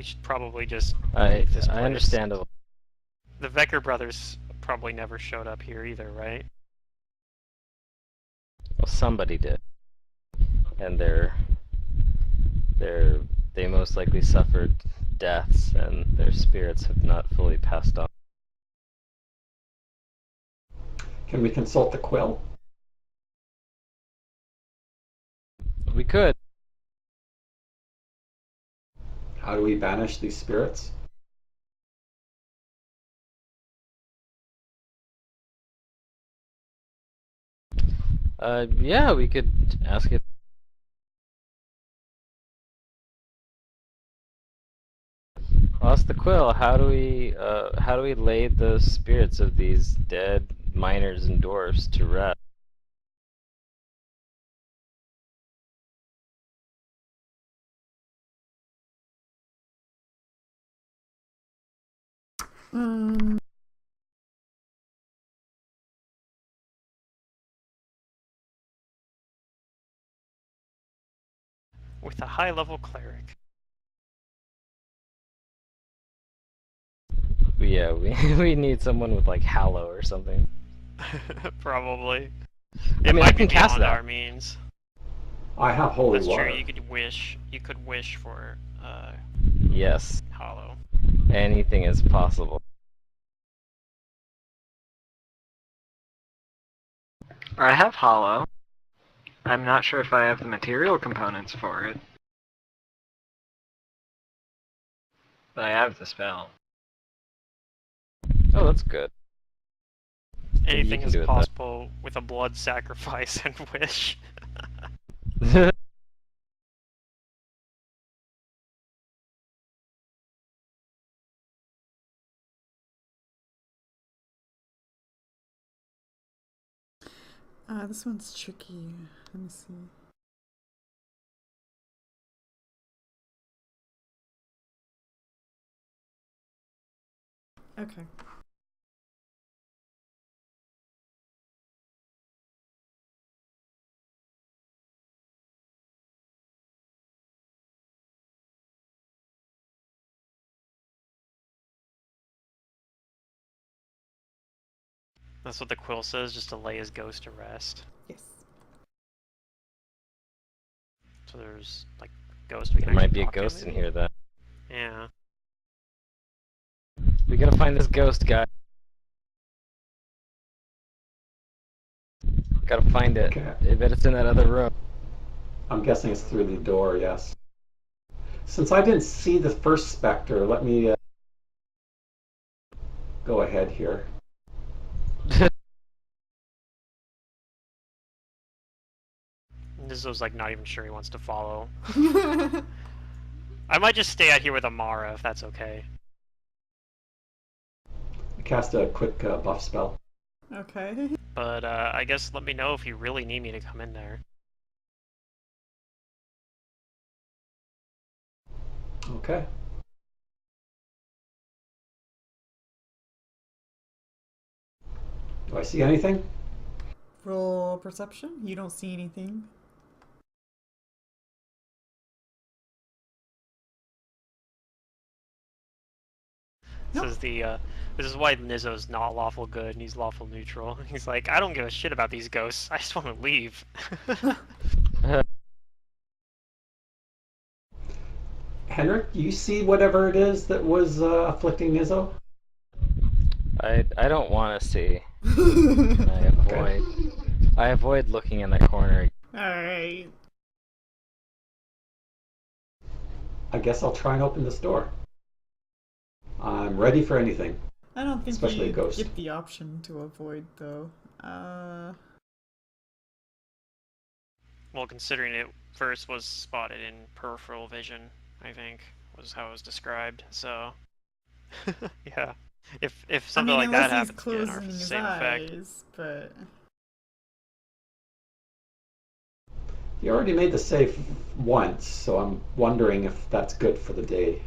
we should probably just leave this place. I understand. The Vekker brothers probably never showed up here either, right? Well, somebody did, and they most likely suffered deaths, and their spirits have not fully passed on. Can we consult the quill? We could. How do we banish these spirits? Yeah, we could ask it. Lost the quill. How do we lay the spirits of these dead miners and dwarfs to rest? With a high-level cleric. Yeah, we need someone with like Hallow or something. Probably. I It mean, I might be can cast beyond that. our means. I have holy That's water. true. You could wish. You could wish for Yes, hollow. anything is possible. I have hollow. I'm not sure if I have the material components for it. But I have the spell. Oh, that's good. Anything can is do it, possible with a blood sacrifice and wish. This one's tricky. Let me see. Okay. That's what the quill says, just to lay his ghost to rest. Yes. So there's like ghost we can There might be actually a talk to, ghost in maybe? here then. Yeah. We gotta find this ghost guy. Gotta find it. Okay. I bet it's in that other room. I'm guessing it's through the door, yes. Since I didn't see the first specter, let me go ahead here. Nizzo's like not even sure he wants to follow. I might just stay out here with Amara if that's okay. Cast a quick buff spell. Okay. But I guess let me know if you really need me to come in there. Okay. Do I see anything? Roll perception. You don't see anything. This Nope. is this is why Nizzo's not lawful good and he's lawful neutral. He's like, I don't give a shit about these ghosts. I just want to leave. Henrik, do you see whatever it is that was afflicting Nizzo? I don't want to see. I avoid looking in that corner. Alright. I guess I'll try and open this door. I'm ready for anything. I don't think Especially you a ghost. get the option to avoid, though. Well, considering it first was spotted in peripheral vision, I think, was how it was described, so... yeah. If something like that unless he's happens again, or closing if it's the his same effect... eyes, but... You already made the save once, so I'm wondering if that's good for the day.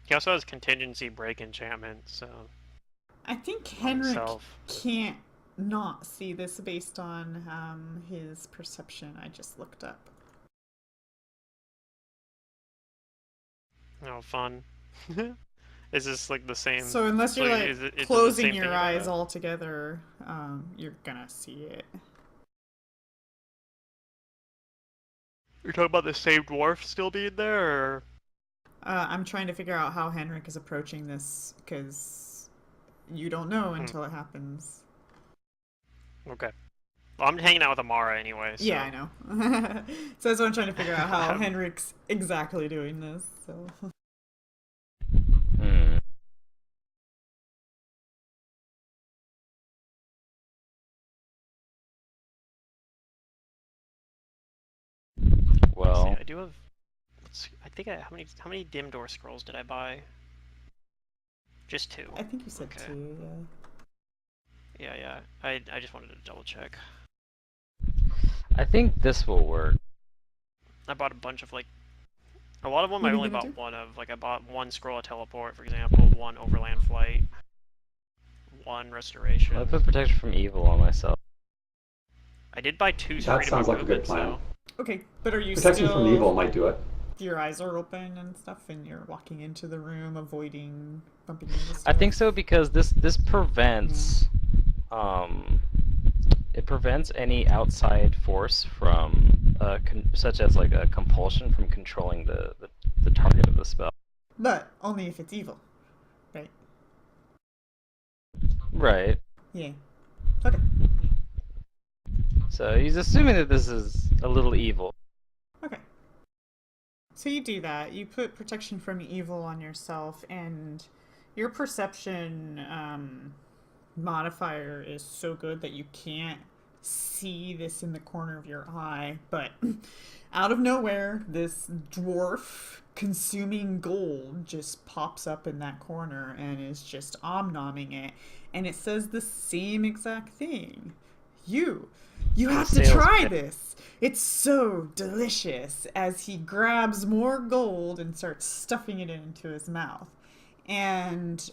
He also has contingency break enchantment, so... I think on Henrik himself. can't not see this based on his perception I just looked up. Oh, fun. Is this like the same? So unless you're So like it does the closing same thing your in eyes altogether, you're gonna see it. You're talking about the same dwarf still being there, or? I'm trying to figure out how Henrik is approaching this because you don't know until it happens. Okay. Well, I'm hanging out with Amara anyway, so. Yeah, I know. So that's what I'm trying to figure out how Um, Henrik's exactly doing this. So Hmm. Let's see, Well, I do have. I think how many dim door scrolls did I buy? Just 2. I think you said Okay. 2. Yeah. Yeah. I just wanted to double check. I think this will work. I bought a bunch of like. A lot of them What I are you only gonna bought do? one of. Like I bought 1 scroll of teleport, for example, 1 overland flight, 1 restoration. I put protection from evil on myself. I did buy 2 That freedom sounds of like a good movement, plan. so. Okay, but are you Protection from still evil might do it. your eyes are open and stuff, and you're walking into the room, avoiding bumping into stuff? I think so because this prevents it prevents any outside force from such as like a compulsion from controlling the target of the spell. But only if it's evil, right? Right. Yeah. Okay. So he's assuming that this is a little evil. Okay. So you do that. You put protection from evil on yourself, and your perception modifier is so good that you can't see this in the corner of your eye. But out of nowhere, this dwarf consuming gold just pops up in that corner and is just om-nomming it. And it says the same exact thing. You have to try this. It's so delicious, as he grabs more gold and starts stuffing it into his mouth. And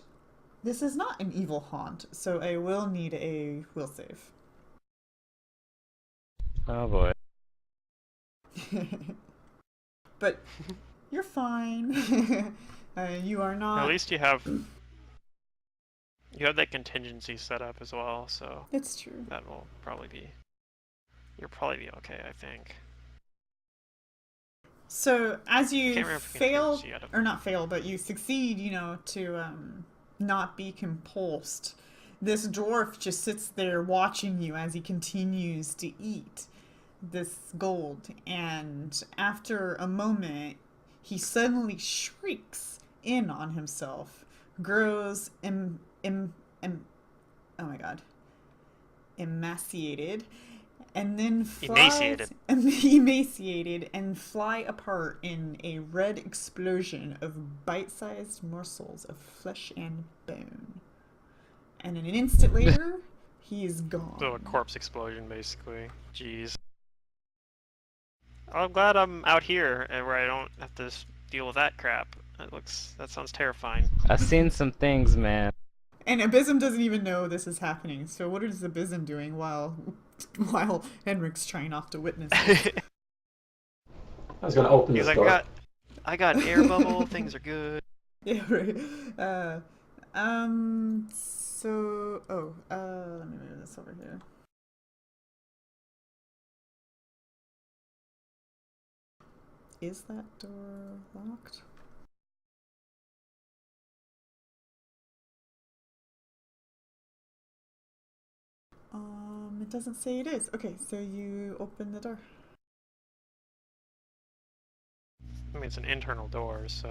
this is not an evil haunt, so I will need a will save. Oh boy. But you're fine. You are not. At least you have that contingency set up as well, so It's true. that will probably be. You'll probably be okay, I think. So as I you can't remember if fail, contingency out of. or not fail, but you succeed, to not be compulsed, this dwarf just sits there watching you as he continues to eat this gold. And after a moment, he suddenly shrieks in on himself, grows oh my god, emaciated, and then flies emaciated and fly apart in a red explosion of bite-sized morsels of flesh and bone. And in an instant later, he is gone. So a corpse explosion, basically. Jeez. I'm glad I'm out here where I don't have to deal with that crap. That sounds terrifying. I've seen some things, man. And Abysm doesn't even know this is happening. So what is Abysm doing while Henrik's trying not to witness this? I was going to open He's this like, door. I got an air bubble. Things are good. Yeah, right. Let me move this over here. Is that door locked? It doesn't say it is. Okay, so you open the door. I mean, it's an internal door, so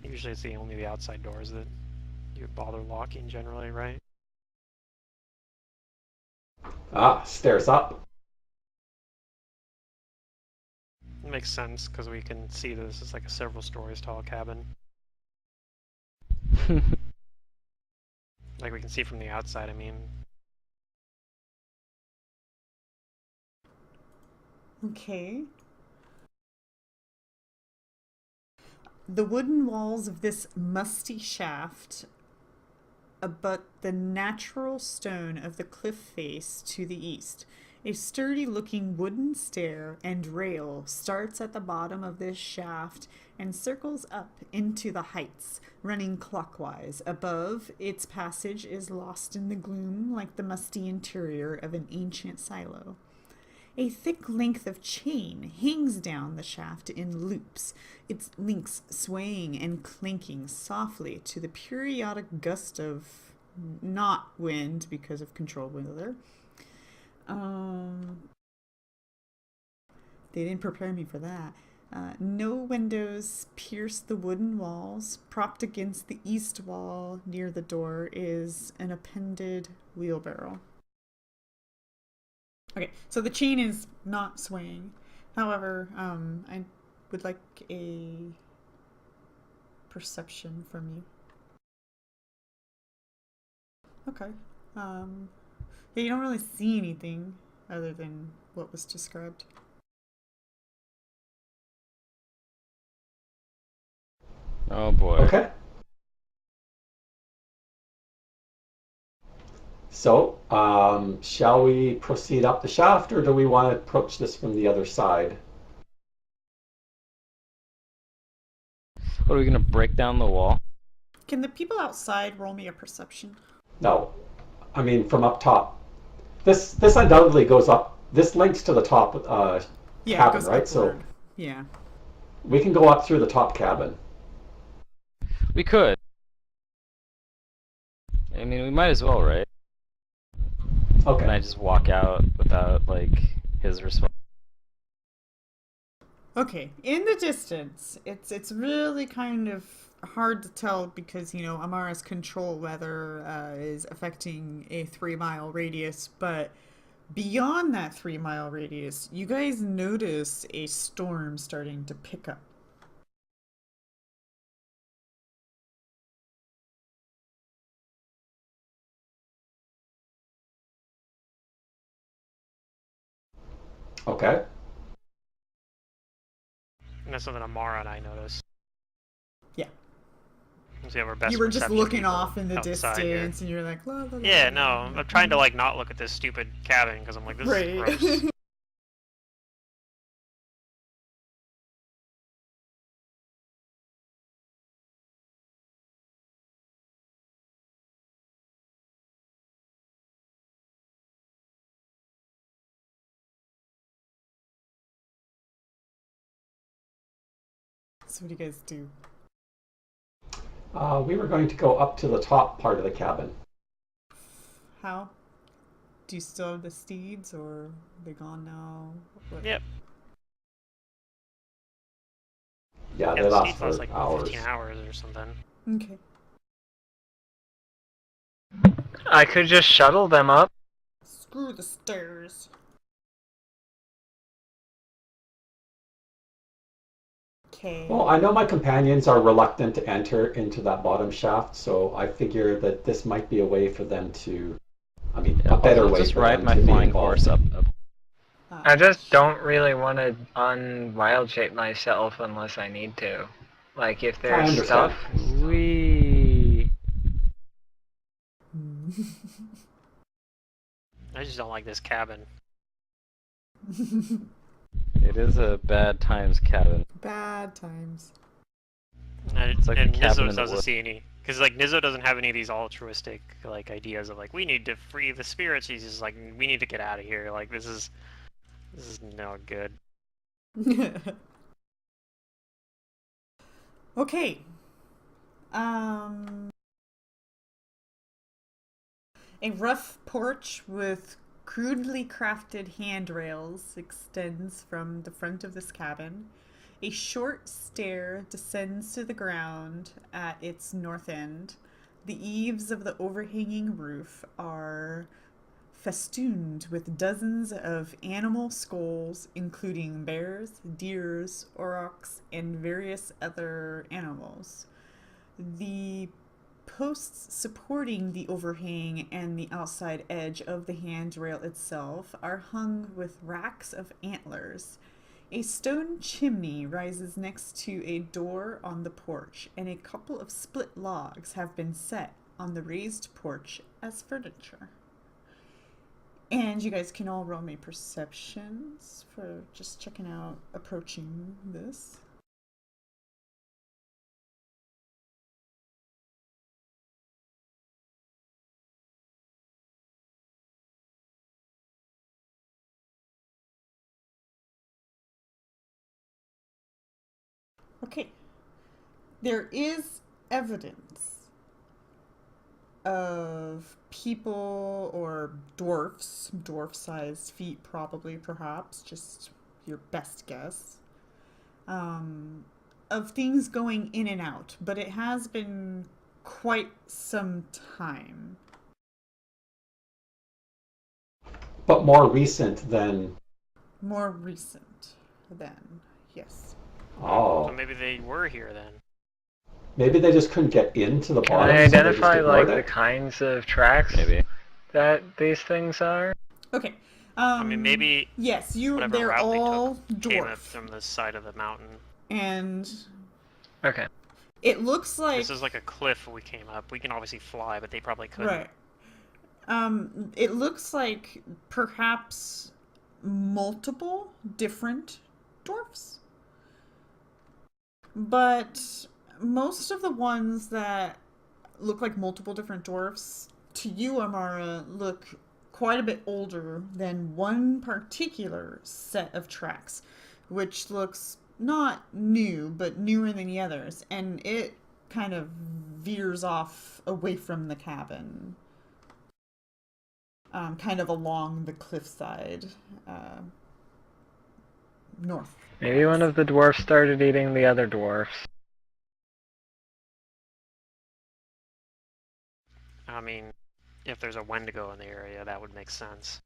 usually it's only the outside doors that you would bother locking generally, right? Ah, stairs up. It makes sense because we can see that this is like a several stories tall cabin. Like we can see from the outside, I mean. Okay. The wooden walls of this musty shaft abut the natural stone of the cliff face to the east, A sturdy-looking wooden stair and rail starts at the bottom of this shaft and circles up into the heights, running clockwise. Above, its passage is lost in the gloom like the musty interior of an ancient silo. A thick length of chain hangs down the shaft in loops, its links swaying and clanking softly to the periodic gust of not wind because of controlled weather. They didn't prepare me for that. No windows pierce the wooden walls. Propped against the east wall near the door is an appended wheelbarrow. Okay, so the chain is not swaying. However, I would like a perception from you. Okay. Yeah, you don't really see anything other than what was described. Oh boy. Okay. So, shall we proceed up the shaft, or do we want to approach this from the other side? What, are we gonna break down the wall? Can the people outside roll me a perception? No, I mean from up top. This undoubtedly goes up. This links to the top Yeah, it cabin, goes right? upward. So Yeah. we can go up through the top cabin. We could. I mean, we might as well, right? Okay. Can I just walk out without, like, his response? Okay, in the distance, it's really kind of hard to tell because, you know, Amara's control weather is affecting a 3-mile radius, but beyond that 3-mile radius, you guys notice a storm starting to pick up. Okay. And that's something Amara and I noticed. Yeah. So we have our best You were just perception looking people off in the outside distance here. and you're like, la, la, la, Yeah, no, la, la. I'm trying to like not look at this stupid cabin because I'm like, this is gross. Right. So what do you guys do? We were going to go up to the top part of the cabin. How? Do you still have the steeds, or are they gone now? What? Yep. Yeah, Yeah, they the last speed lasts for like hours. 15 hours or something. Okay. I could just shuttle them up. Screw the stairs. Okay. Well, I know my companions are reluctant to enter into that bottom shaft, so I figure that this might be a way for them to, I mean, a better I'll way just for ride them my to be flying involved. horse up. I just don't really want to unwild shape myself unless I need to. Like, if I there's understand. stuff. Wee. I just don't like this cabin. It is a bad times cabin. Bad times. And, It's like a and cabin Nizzo in the doesn't woods. see any, because like Nizzo doesn't have any of these altruistic like ideas of like we need to free the spirits. He's just like we need to get out of here. Like this is not good. Okay. A rough porch with crudely crafted handrails extends from the front of this cabin. A short stair descends to the ground at its north end. The eaves of the overhanging roof are festooned with dozens of animal skulls, including bears, deers, aurochs, and various other animals. The posts supporting the overhang and the outside edge of the handrail itself are hung with racks of antlers. A stone chimney rises next to a door on the porch, and a couple of split logs have been set on the raised porch as furniture. And you guys can all roll me perceptions for just checking out approaching this. Okay. There is evidence of people or dwarfs, dwarf-sized feet probably, perhaps, just your best guess, of things going in and out, but it has been quite some time. But more recent than. More recent than, yes. So Oh, maybe they were here then. maybe they just couldn't get into the Can bottom, I so they just identify ignored like the it. kinds of tracks Maybe. that these things are? Okay. I mean, maybe yes, whatever they're route they all took came up dwarf. from the side of the mountain. And Okay. it looks like This is like a cliff we came up. We can obviously fly, but they probably couldn't. right. It looks like perhaps multiple different dwarfs. But most of the ones that look like multiple different dwarfs, to you, Amara, look quite a bit older than one particular set of tracks, which looks not new, but newer than the others. And it kind of veers off away from the cabin. Kind of along the cliffside, north. Maybe one of the dwarfs started eating the other dwarfs. I mean, if there's a Wendigo in the area, that would make sense.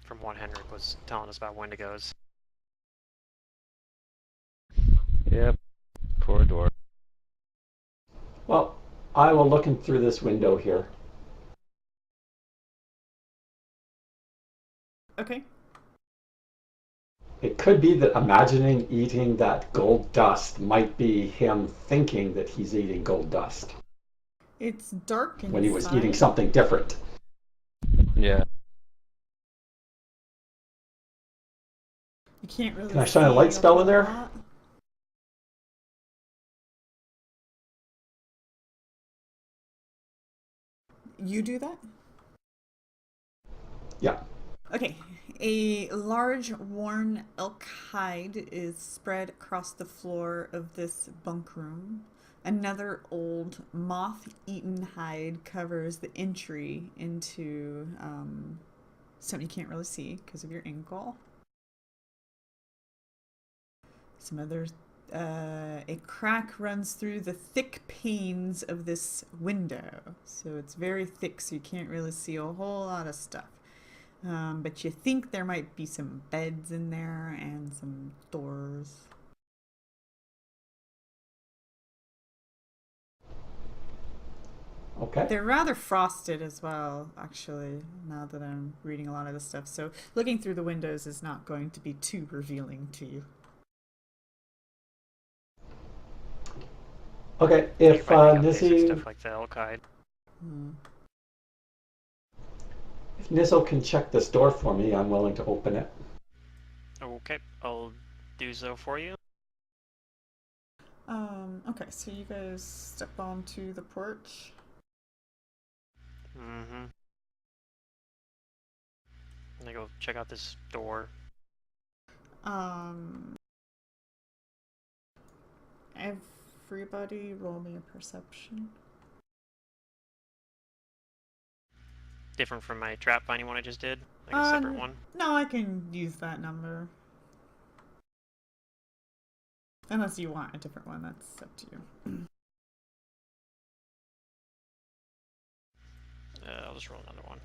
From what Henrik was telling us about Wendigos. Yep. Poor dwarf. Well, I will look in through this window here. Okay. It could be that imagining eating that gold dust might be him thinking that he's eating gold dust It's dark inside. when he was eating something different. Yeah. You can't really Can I shine a light see spell in whole there? lot. You do that? Yeah. Okay. A large worn elk hide is spread across the floor of this bunk room. Another old moth-eaten hide covers the entry into something you can't really see because of your ankle. Some other a crack runs through the thick panes of this window, so it's very thick, so you can't really see a whole lot of stuff. But you think there might be some beds in there and some doors. Okay. They're rather frosted as well, actually, now that I'm reading a lot of this stuff. So looking through the windows is not going to be too revealing to you. Okay. You If might pick up basic Nizzy, stuff like the elk hide. if Nizzo can check this door for me, I'm willing to open it. Okay, I'll do so for you. Okay, so you guys step onto the porch. Mm-hmm. I'm gonna go check out this door. Everybody roll me a perception. Different from my trap finding one I just did? Like a separate one? No, I can use that number. Unless you want a different one, that's up to you. I'll just roll another one.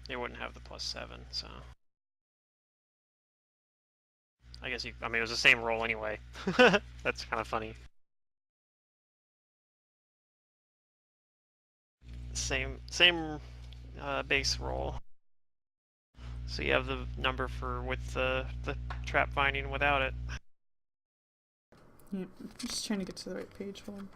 It wouldn't have the +7, so... I guess you... I mean, it was the same roll anyway. That's kind of funny. Same base roll. So you have the number for with the trap finding without it. Yeah, I'm just trying to get to the right page. Hold on.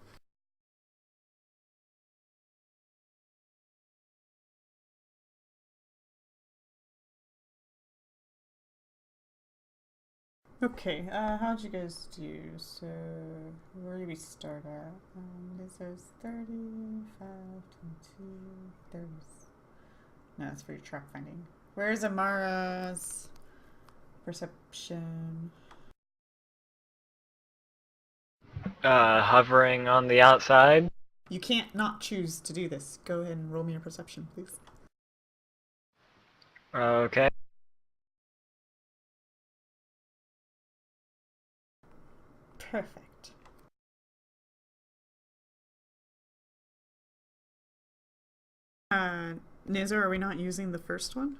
Okay, how'd you guys do? So, where do we start at? Lizzo's 35, 22, 30. No, that's for your track finding. Where's Amara's perception? Hovering on the outside. You can't not choose to do this. Go ahead and roll me your perception, please. Okay. Perfect. Nizar, are we not using the first one?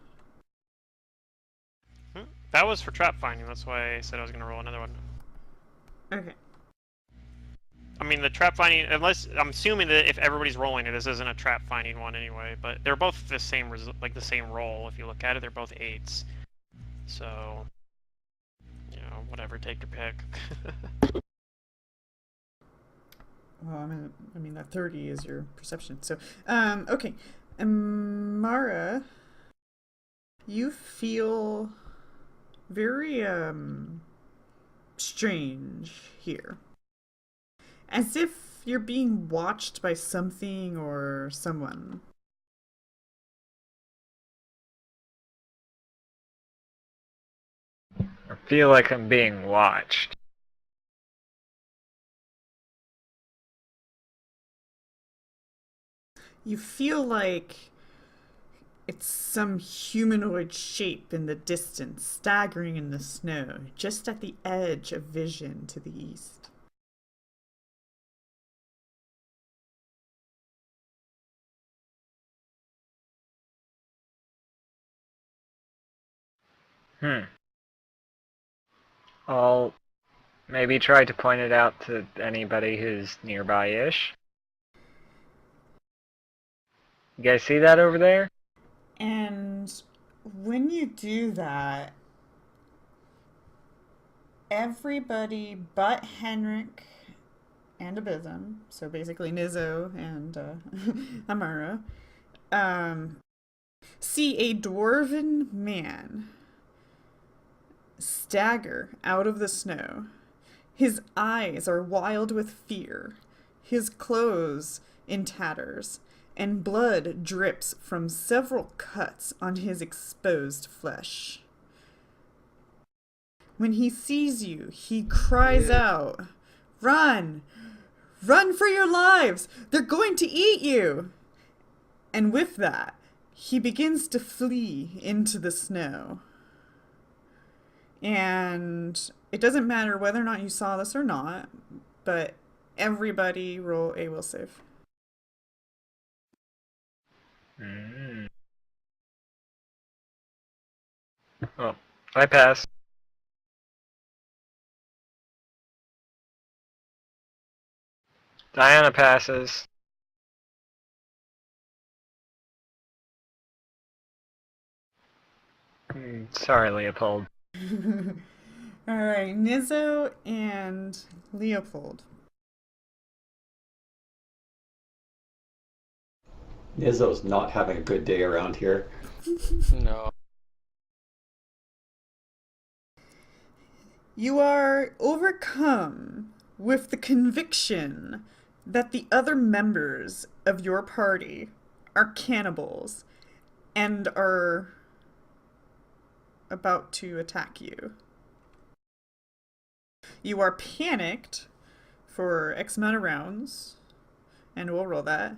That was for trap finding. That's why I said I was gonna roll another one. Okay. I mean, the trap finding, unless I'm assuming that if everybody's rolling it, this isn't a trap finding one anyway. But they're both the same, like the same roll. If you look at it, they're both 8s. So, you know, whatever, take your pick. Well, I mean that 30 is your perception. So, okay. Mara, you feel very, strange here. As if you're being watched by something or someone. I feel like I'm being watched. You feel like it's some humanoid shape in the distance, staggering in the snow, just at the edge of vision to the east. I'll maybe try to point it out to anybody who's nearby-ish. You guys see that over there? And when you do that, everybody but Henrik and Abysm, so basically Nizzo and Amara, see a dwarven man stagger out of the snow. His eyes are wild with fear, his clothes in tatters, and blood drips from several cuts on his exposed flesh. When he sees you, he cries out, "Run! Run for your lives! They're going to eat you!" And with that, he begins to flee into the snow. And it doesn't matter whether or not you saw this or not, but everybody roll a will save. Oh, I pass. Diana passes. Sorry, Leopold. Alright, Nizzo and Leopold. Nizzo's not having a good day around here. No. You are overcome with the conviction that the other members of your party are cannibals and are about to attack you. You are panicked for X amount of rounds, and we'll roll that,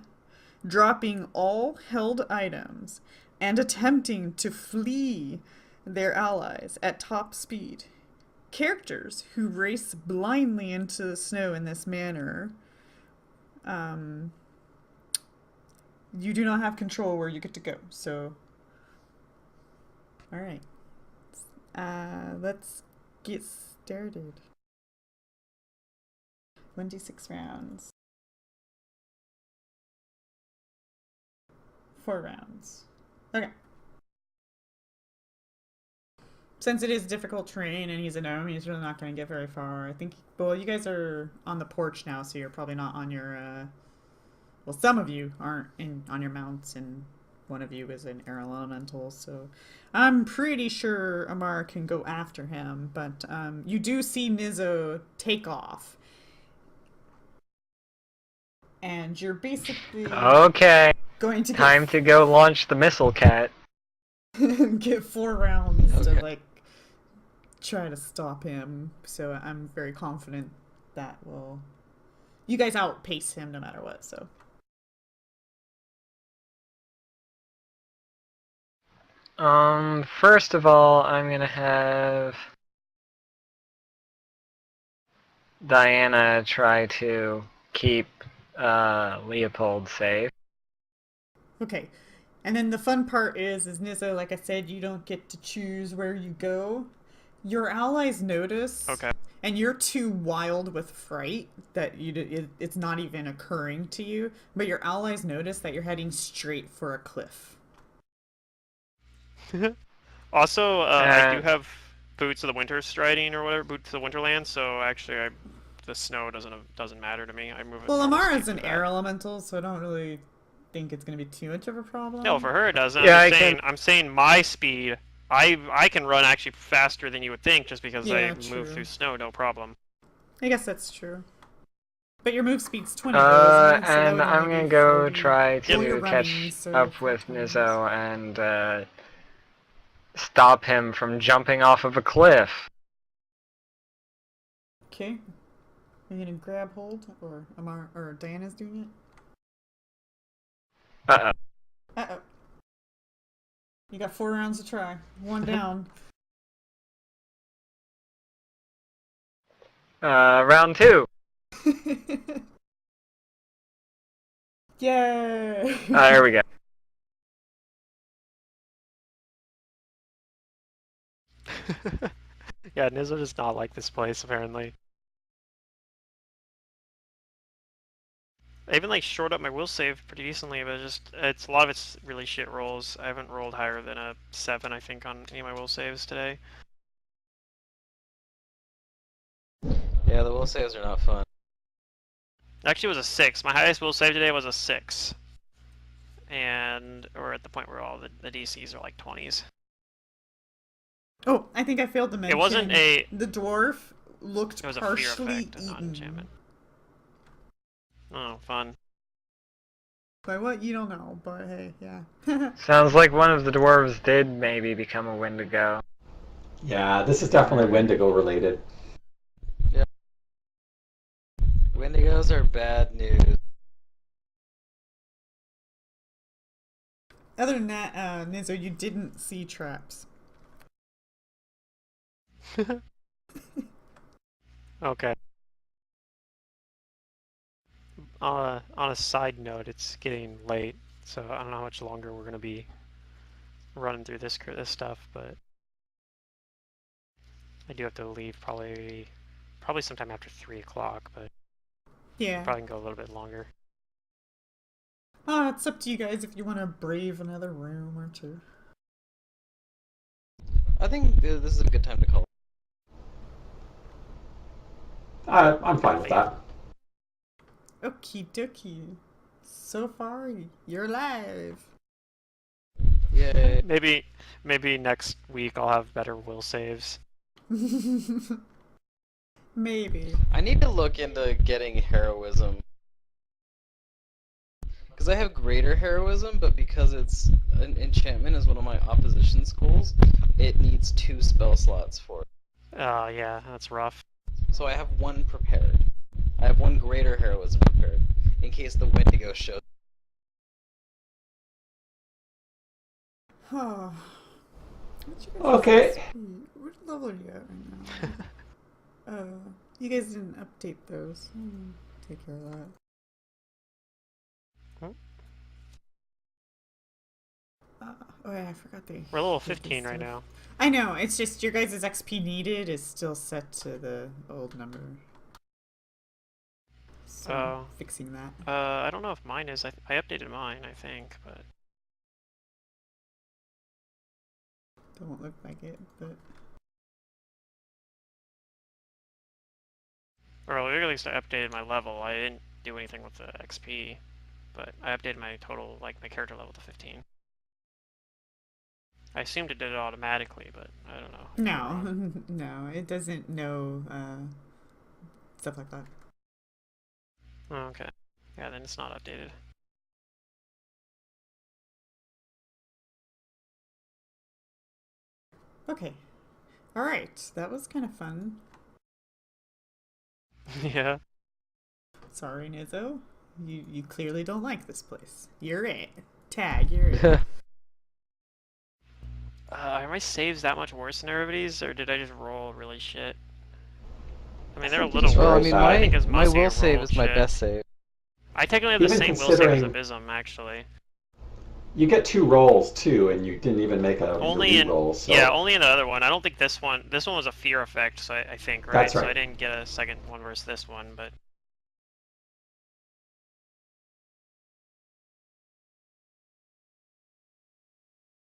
dropping all held items and attempting to flee their allies at top speed. Characters who race blindly into the snow in this manner, you do not have control where you get to go. So, all right, let's get started. 1d6 rounds. 4 rounds. Okay. Since it is difficult terrain and he's a gnome, he's really not going to get very far. I think, well, you guys are on the porch now, so you're probably not on your, well, some of you aren't on your mounts and one of you is an air elemental, so I'm pretty sure Amar can go after him. But you do see Nizzo take off, and you're basically Okay, going to time to go launch the missile cat. get 4 rounds to Okay. like try to stop him. So I'm very confident that will. You guys outpace him no matter what. So. First of all, I'm gonna have Diana try to keep Leopold safe. Okay. And then the fun part is Nizzo, like I said, you don't get to choose where you go. Your allies notice, Okay. and you're too wild with fright that it's not even occurring to you. But your allies notice that you're heading straight for a cliff. Also, I do And have Boots of the Winter Striding or whatever, Boots of the Winterland. So actually, the snow doesn't matter to me. I move at Well, normal Amara speed is an through that. air elemental, so I don't really think it's going to be too much of a problem. No, for her it doesn't. Yeah, I'm saying my speed. I can run actually faster than you would think just because Yeah, I true. move through snow, no problem. I guess that's true. But your move speed's 20 though, isn't it? So that and would only I'm gonna be go 40. try Well, you're to running, catch so up 4 with times. Nizzo and stop him from jumping off of a cliff. Okay. Are you gonna grab hold, or Amar or Diana's doing Uh-oh. it? Uh oh. You got 4 rounds to try. 1 down. Round 2. Yay! There we go. Yeah, Nizzo does not like this place apparently. I even like shored up my will save pretty decently, but it's a lot of it's really shit rolls. I haven't rolled higher than a 7, I think, on any of my will saves today. Yeah, the will saves are not fun. Actually, it was a 6. My highest will save today was a 6. And we're at the point where all the DCs are like 20s. Oh, I think I failed to mention. It wasn't a. The dwarf looked It was a fear partially effect, not eaten. enchantment. Oh, fun. By what? You don't know, but hey, yeah. Sounds like one of the dwarves did maybe become a Wendigo. Yeah, this is definitely Wendigo related. Wendigos are bad news. Other than that, Nizzo, you didn't see traps. Okay. On a side note, it's getting late, so I don't know how much longer we're gonna be running through this stuff, but I do have to leave probably sometime after 3 o'clock, but Yeah. probably can go a little bit longer. It's up to you guys if you want to brave another room or 2. I think this is a good time to call. I'm fine with that. Okie dokie. So far, you're alive. Yay. Maybe next week I'll have better will saves. Maybe. I need to look into getting heroism. Because I have greater heroism, but because it's an enchantment is one of my opposition schools, it needs 2 spell slots for it. Yeah, that's rough. So I have 1 prepared. I have 1 greater heroism prepared, in case the Wendigo shows. Okay. What level are you at right now? You guys didn't update those. Take care of that. Oh yeah, I forgot We're level 15 right now. I know, it's just your guys' XP needed is still set to the old number. So, fixing that. I don't know if mine is. I updated mine, I think, but... Don't look like it, but... Or at least I updated my level. I didn't do anything with the XP, but I updated my total, like, my character level to 15. I assumed it did it automatically, but I don't know. No, no, it doesn't know stuff like that. Oh, okay. Yeah, then it's not updated. Okay. Alright, that was kind of fun. Yeah. Sorry, Nizzo. You clearly don't like this place. You're it. Tag, you're it. Are my saves that much worse than everybody's, or did I just roll really shit? I mean, I they're a think you little just Well, I rolled worse, mean, but I think bad. it's my mostly will a save rolled is my shit. best save. I technically have the Even same will save as considering Abysm, actually. you get 2 rolls too, and you didn't even make a Only in re-roll. So yeah, only in the other one. I don't think this one. This one was a fear effect, so I think right. that's So I right. didn't get a second one versus this one, but